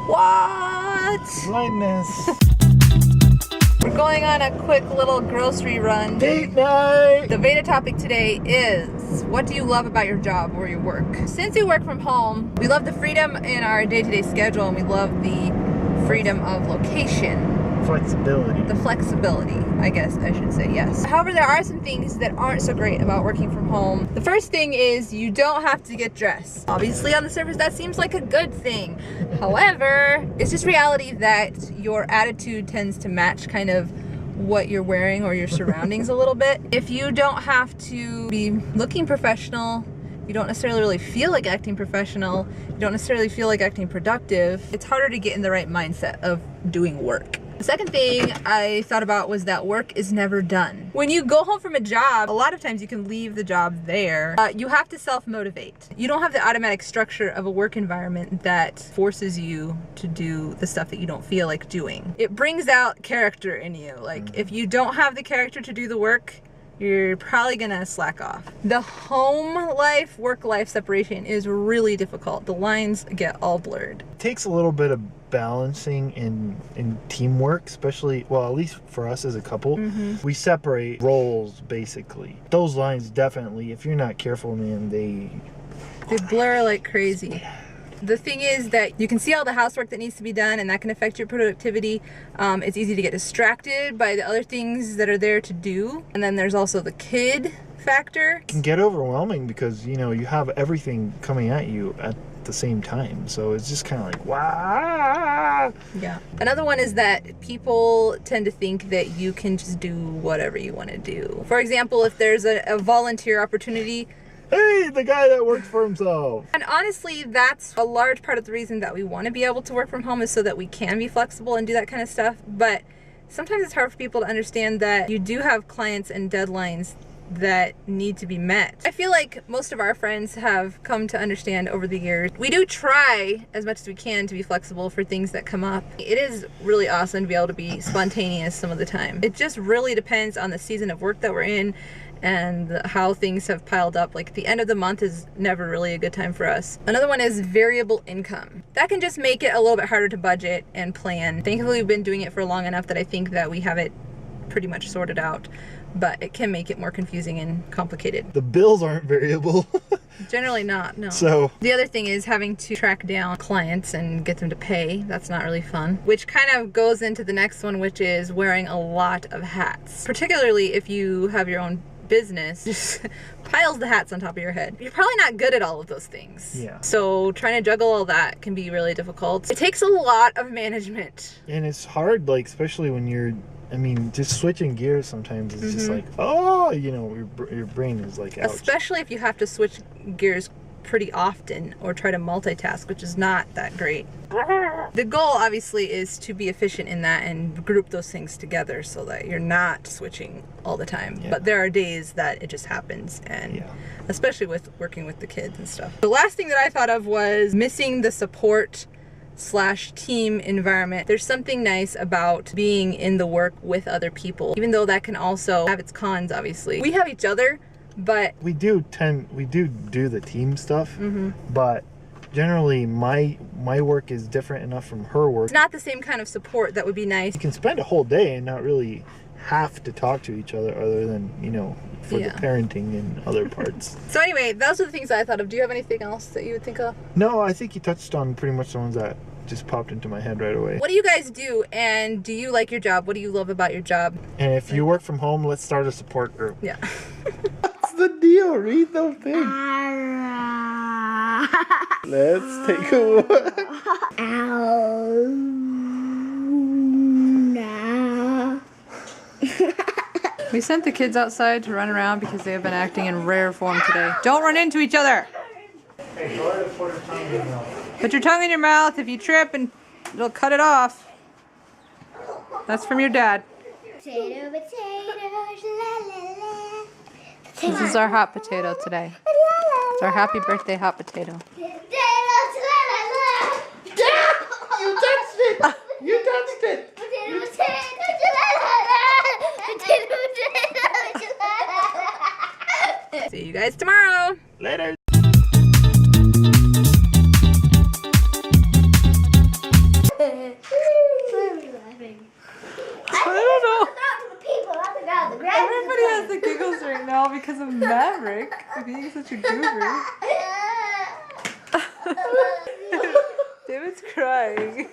What? Blindness. We're going on a quick little grocery run. Date night. The VEDA topic today is, what do you love about your job or your work? Since we work from home, we love the freedom in our day-to-day schedule, and we love the freedom of location. Flexibility. The flexibility, I guess I should say, yes. However, there are some things that aren't so great about working from home. The first thing is you don't have to get dressed. Obviously, on the surface, that seems like a good thing. However, it's just reality that your attitude tends to match kind of what you're wearing or your surroundings a little bit. If you don't have to be looking professional, you don't necessarily really feel like acting professional, you don't necessarily feel like acting productive, it's harder to get in the right mindset of doing work. The second thing I thought about was that work is never done. When you go home from a job, a lot of times you can leave the job there. You have to self-motivate. You don't have the automatic structure of a work environment that forces you to do the stuff that you don't feel like doing. It brings out character in you. Like, if you don't have the character to do the work, you're probably gonna slack off. The home life, work life separation is really difficult. The lines get all blurred. It takes a little bit of balancing in teamwork, especially, well, at least for us as a couple. We separate roles basically. Those lines definitely, if you're not careful, man, they blur like crazy. The thing is that you can see all the housework that needs to be done, and that can affect your productivity. It's easy to get distracted by the other things that are there to do. And then there's also the kid factor. It can get overwhelming because, you know, you have everything coming at you at the same time. So it's just kind of like, wow. Yeah. Another one is that people tend to think that you can just do whatever you want to do. For example, if there's a volunteer opportunity, hey, the guy that works for himself. And honestly, that's a large part of the reason that we want to be able to work from home, is so that we can be flexible and do that kind of stuff. But sometimes it's hard for people to understand that you do have clients and deadlines that need to be met. I feel like most of our friends have come to understand over the years. We do try as much as we can to be flexible for things that come up. It is really awesome to be able to be spontaneous some of the time. It just really depends on the season of work that we're in and how things have piled up. Like, the end of the month is never really a good time for us. Another one is variable income. That can just make it a little bit harder to budget and plan. Thankfully, we've been doing it for long enough that I think that we have it pretty much sorted out, but it can make it more confusing and complicated. The bills aren't variable. Generally not, no. So the other thing is having to track down clients and get them to pay. That's not really fun. Which kind of goes into the next one, which is wearing a lot of hats. Particularly if you have your own business, just piles the hats on top of your head. You're probably not good at all of those things. Yeah. So trying to juggle all that can be really difficult. It takes a lot of management. And it's hard, like, especially when you're, I mean, just switching gears sometimes is just like, oh, you know, your brain is like, ouch. Especially if you have to switch gears pretty often or try to multitask, which is not that great. The goal obviously is to be efficient in that and group those things together so that you're not switching all the time. Yeah. But there are days that it just happens, and Yeah. especially with working with the kids and stuff. The last thing that I thought of was missing the support / team environment. There's something nice about being in the work with other people, even though that can also have its cons, obviously. We have each other, but we do the team stuff, but generally my work is different enough from her work. it's not the same kind of support that would be nice. You can spend a whole day and not really have to talk to each other other than, you know, for the parenting and other parts. So anyway, those are the things I thought of. Do you have anything else that you would think of? No, I think you touched on pretty much the ones that just popped into my head right away. What do you guys do, and do you like your job? What do you love about your job? And if you work from home, let's start a support group. Yeah. What's the deal? Read the thing. Let's take a look. We sent the kids outside to run around because they have been acting in rare form today. Don't run into each other. Hey, go ahead and put your tongue in your mouth. Put your tongue in your mouth. If you trip, and it'll cut it off. That's from your dad. Potato, potatoes, la la la. This is our hot potato today. It's our happy birthday hot potato. Potatoes, la la la. You touched it! You touched it! Potato, potatoes, la la la. Potato, potatoes, la la la. See you guys tomorrow. Later. the giggles right now because of Maverick being such a goober. David's crying.